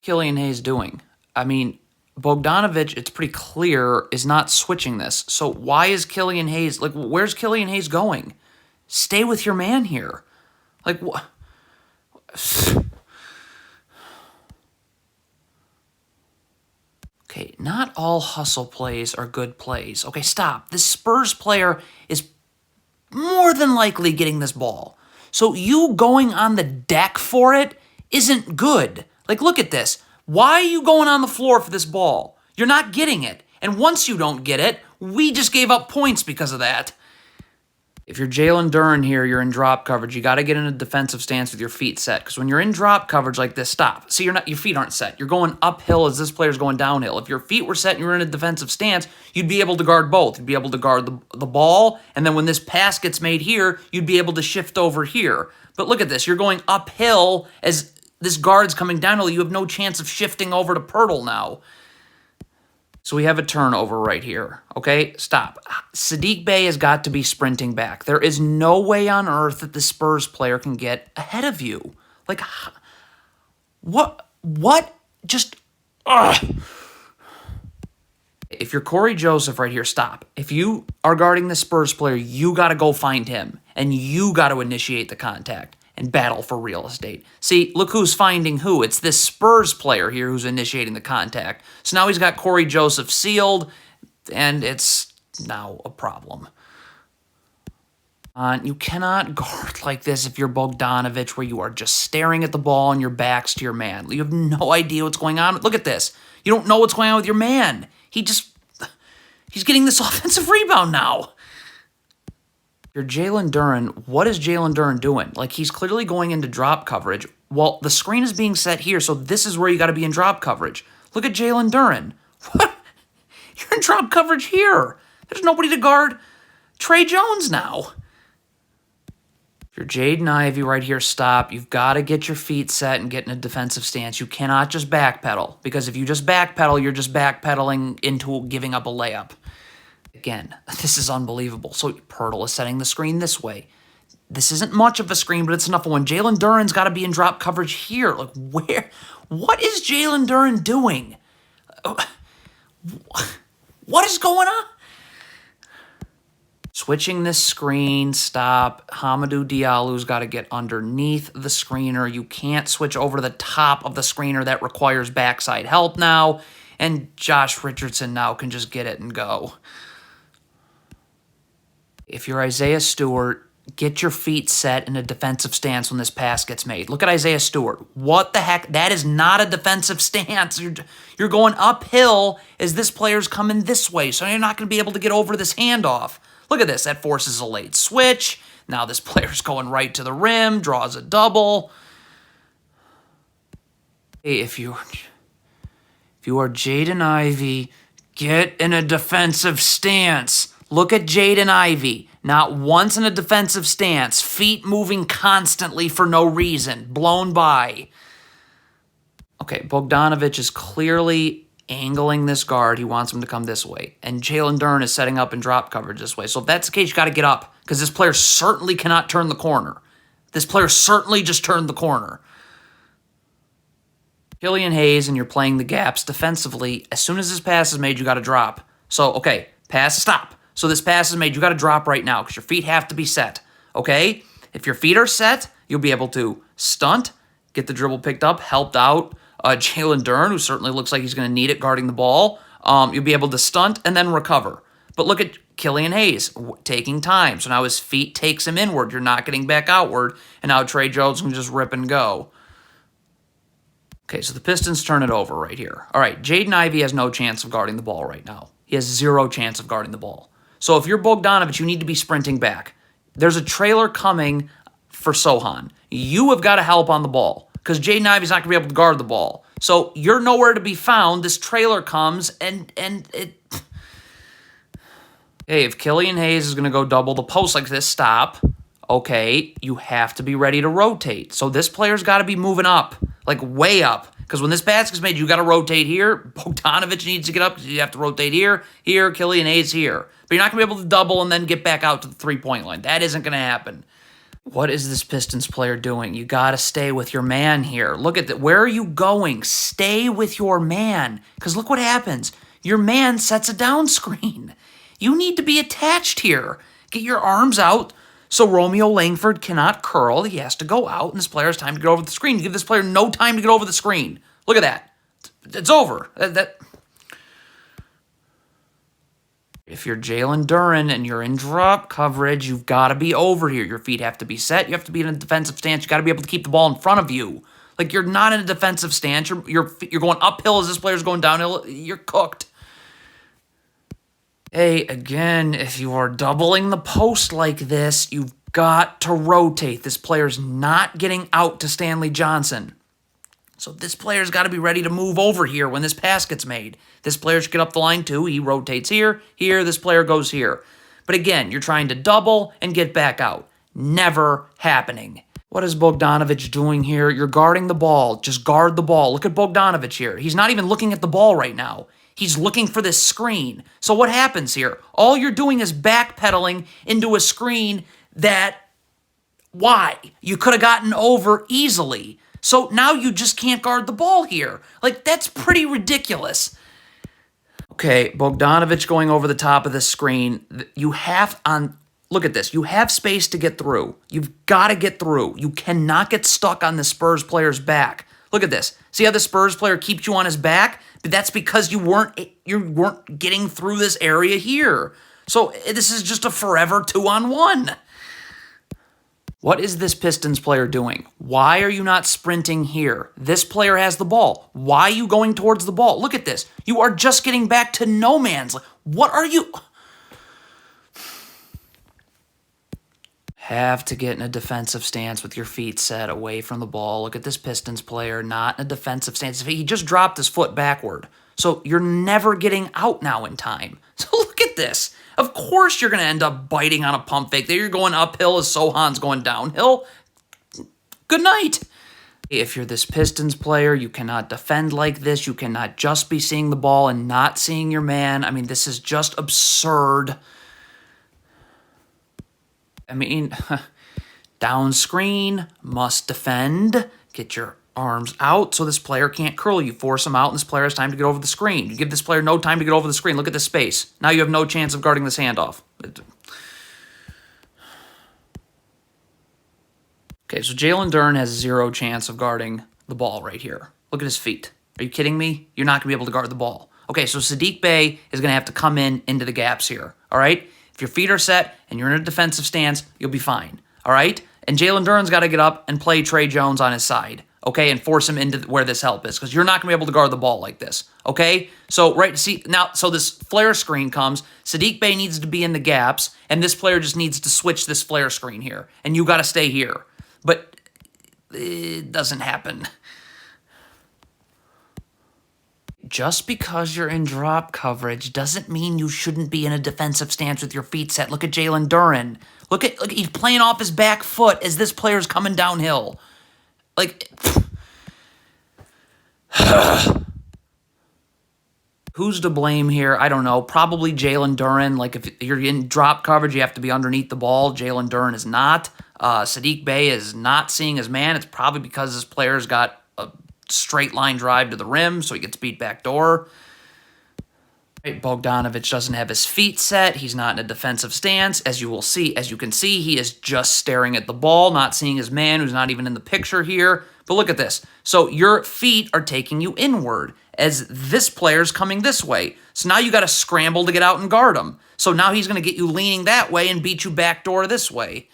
Killian Hayes doing? I mean, Bogdanovic, it's pretty clear, is not switching this. So why is Killian Hayes, like, where's Killian Hayes going? Stay with your man here. Like, what? Okay, not all hustle plays are good plays. Okay, stop. This Spurs player is more than likely getting this ball. So you going on the deck for it isn't good. Like, look at this. Why are you going on the floor for this ball? You're not getting it. And once you don't get it, we just gave up points because of that. If you're Jalen Duren here, you're in drop coverage. You got to get in a defensive stance with your feet set. Because when you're in drop coverage like this, stop. See, your feet aren't set. You're going uphill as this player's going downhill. If your feet were set and you were in a defensive stance, you'd be able to guard both. You'd be able to guard the ball, and then when this pass gets made here, you'd be able to shift over here. But look at this. You're going uphill as this guard's coming downhill. You have no chance of shifting over to Pirtle now. So we have a turnover right here, okay? Stop. Saddiq Bey has got to be sprinting back. There is no way on earth that the Spurs player can get ahead of you. Like, what? Just, ugh. If you're Corey Joseph right here, stop. If you are guarding the Spurs player, you got to go find him, and you got to initiate the contact and battle for real estate. See, look who's finding who. It's this Spurs player here who's initiating the contact. So now he's got Corey Joseph sealed, and it's now a problem. You cannot guard like this if you're Bogdanovic, where you are just staring at the ball and your back's to your man. You have no idea what's going on. Look at this. You don't know what's going on with your man. He's getting this offensive rebound now. You're Jalen Duren. What is Jalen Duren doing? Like, he's clearly going into drop coverage. Well, the screen is being set here, so this is where you got to be in drop coverage. Look at Jalen Duren. What? You're in drop coverage here. There's nobody to guard Trey Jones now. If you're Jaden Ivey right here, stop. You've got to get your feet set and get in a defensive stance. You cannot just backpedal, because if you just backpedal, you're just backpedaling into giving up a layup. Again, this is unbelievable. So Pirtle is setting the screen this way. This isn't much of a screen, but it's enough of one. Jalen Duren's got to be in drop coverage here. Like, where? What is Jalen Duren doing? What is going on? Switching this screen, stop. Hamidou Diallo's got to get underneath the screener. You can't switch over to the top of the screener. That requires backside help now. And Josh Richardson now can just get it and go. If you're Isaiah Stewart, get your feet set in a defensive stance when this pass gets made. Look at Isaiah Stewart. What the heck? That is not a defensive stance. You're going uphill as this player's coming this way, so you're not going to be able to get over this handoff. Look at this. That forces a late switch. Now this player's going right to the rim, draws a double. Hey, if you are Jaden Ivey, get in a defensive stance. Look at Jaden Ivey. Not once in a defensive stance. Feet moving constantly for no reason. Blown by. Okay, Bogdanovic is clearly angling this guard. He wants him to come this way. And Jalen Duren is setting up in drop coverage this way. So if that's the case, you got to get up, because this player certainly cannot turn the corner. This player certainly just turned the corner. Killian Hayes, and you're playing the gaps defensively. As soon as this pass is made, you got to drop. So, okay, pass, stop. So this pass is made. You got to drop right now because your feet have to be set, okay? If your feet are set, you'll be able to stunt, get the dribble picked up, helped out. Jalen Duren, who certainly looks like he's going to need it guarding the ball. You'll be able to stunt and then recover. But look at Killian Hayes taking time. So now his feet takes him inward. You're not getting back outward. And now Trey Jones can just rip and go. Okay, so the Pistons turn it over right here. All right, Jaden Ivey has no chance of guarding the ball right now. He has zero chance of guarding the ball. So if you're Bogdanovic, you need to be sprinting back. There's a trailer coming for Sohan. You have got to help on the ball because Jaden Ivey's not going to be able to guard the ball. So you're nowhere to be found. This trailer comes and it... Hey, if Killian Hayes is going to go double the post like this, stop. Okay, you have to be ready to rotate. So this player's got to be moving up, like way up. Because when this basket's made, you got to rotate here. Bogdanovic needs to get up because you have to rotate here, Killian Hayes here. But you're not going to be able to double and then get back out to the three-point line. That isn't going to happen. What is this Pistons player doing? You got to stay with your man here. Look at that. Where are you going? Stay with your man. Because look what happens. Your man sets a down screen. You need to be attached here. Get your arms out so Romeo Langford cannot curl. He has to go out, and this player has time to get over the screen. You give this player no time to get over the screen. Look at that. It's over. If you're Jalen Duren and you're in drop coverage, you've got to be over here. Your feet have to be set. You have to be in a defensive stance. You got to be able to keep the ball in front of you. Like, you're not in a defensive stance. You're going uphill as this player's going downhill. You're cooked. Hey, again, if you are doubling the post like this, you've got to rotate. This player's not getting out to Stanley Johnson. So this player's got to be ready to move over here when this pass gets made. This player should get up the line too. He rotates here, this player goes here. But again, you're trying to double and get back out. Never happening. What is Bogdanovic doing here? You're guarding the ball. Just guard the ball. Look at Bogdanovic here. He's not even looking at the ball right now. He's looking for this screen. So what happens here? All you're doing is backpedaling into a screen that, why? You could have gotten over easily. So now you just can't guard the ball here. Like, that's pretty ridiculous. Okay, Bogdanovic going over the top of the screen. Look at this. You have space to get through. You've got to get through. You cannot get stuck on the Spurs player's back. Look at this. See how the Spurs player keeps you on his back? But that's because you weren't getting through this area here. So this is just a forever 2-on-1. What is this Pistons player doing? Why are you not sprinting here? This player has the ball. Why are you going towards the ball? Look at this. You are just getting back to no man's land. What are you? Have to get in a defensive stance with your feet set away from the ball. Look at this Pistons player, not in a defensive stance. He just dropped his foot backward. So you're never getting out now in time. So look at this. Of course you're going to end up biting on a pump fake. There you're going uphill as Sohan's going downhill. Good night. If you're this Pistons player, you cannot defend like this. You cannot just be seeing the ball and not seeing your man. I mean, this is just absurd. I mean, down screen, must defend. Get your arms out so this player can't curl. You force him out, and this player has time to get over the screen. You give this player no time to get over the screen. Look at this space. Now you have no chance of guarding this handoff. Okay, so Jalen Duren has zero chance of guarding the ball right here. Look at his feet. Are you kidding me? You're not going to be able to guard the ball. Okay, so Saddiq Bey is going to have to come into the gaps here, all right? If your feet are set and you're in a defensive stance, you'll be fine, all right? And Jalen Duren's got to get up and play Trey Jones on his side, okay, and force him into where this help is, because you're not going to be able to guard the ball like this, okay? So, so this flare screen comes. Saddiq Bey needs to be in the gaps, and this player just needs to switch this flare screen here, and you got to stay here. But it doesn't happen. Just because you're in drop coverage doesn't mean you shouldn't be in a defensive stance with your feet set. Look at Jalen Duren. Look, he's playing off his back foot as this player's coming downhill. Like, who's to blame here? I don't know. Probably Jalen Duren. Like, if you're in drop coverage, you have to be underneath the ball. Jalen Duren is not. Saddiq Bey is not seeing his man. It's probably because this player's got a straight line drive to the rim, so he gets beat back door. Right, Bogdanovic doesn't have his feet set. He's not in a defensive stance. As you can see, he is just staring at the ball, not seeing his man, who's not even in the picture here. But look at this. So your feet are taking you inward as this player's coming this way. So now you got to scramble to get out and guard him. So now he's going to get you leaning that way and beat you back door this way.